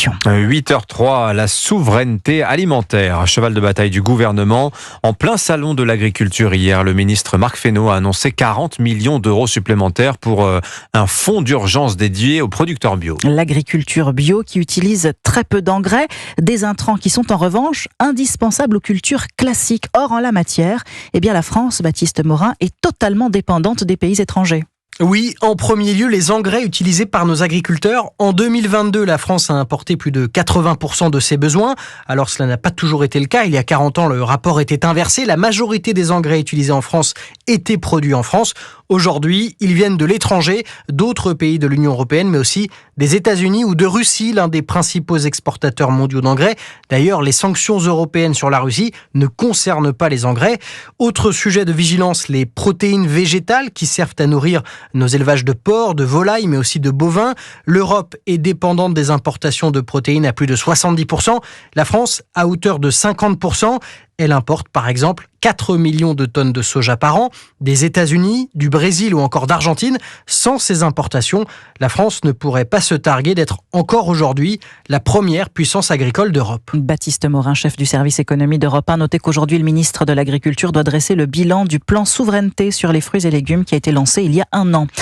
8h03, la souveraineté alimentaire, cheval de bataille du gouvernement. En plein salon de l'agriculture hier, le ministre Marc Fesneau a annoncé 40 millions d'euros supplémentaires pour un fonds d'urgence dédié aux producteurs bio. L'agriculture bio qui utilise très peu d'engrais, des intrants qui sont en revanche indispensables aux cultures classiques. Or, en la matière, la France, Baptiste Morin, est totalement dépendante des pays étrangers. Oui, en premier lieu, les engrais utilisés par nos agriculteurs. En 2022, la France a importé plus de 80% de ses besoins. Alors cela n'a pas toujours été le cas. Il y a 40 ans, le rapport était inversé. La majorité des engrais utilisés en France étaient produits en France. Aujourd'hui, ils viennent de l'étranger, d'autres pays de l'Union européenne, mais aussi des États-Unis ou de Russie, l'un des principaux exportateurs mondiaux d'engrais. D'ailleurs, les sanctions européennes sur la Russie ne concernent pas les engrais. Autre sujet de vigilance, les protéines végétales qui servent à nourrir nos élevages de porcs, de volailles, mais aussi de bovins. L'Europe est dépendante des importations de protéines à plus de 70%. La France, à hauteur de 50%. Elle importe par exemple 4 millions de tonnes de soja par an des États-Unis, du Brésil ou encore d'Argentine. Sans ces importations, la France ne pourrait pas se targuer d'être encore aujourd'hui la première puissance agricole d'Europe. Baptiste Morin, chef du service économie d'Europe 1, notez qu'aujourd'hui le ministre de l'Agriculture doit dresser le bilan du plan souveraineté sur les fruits et légumes qui a été lancé il y a un an.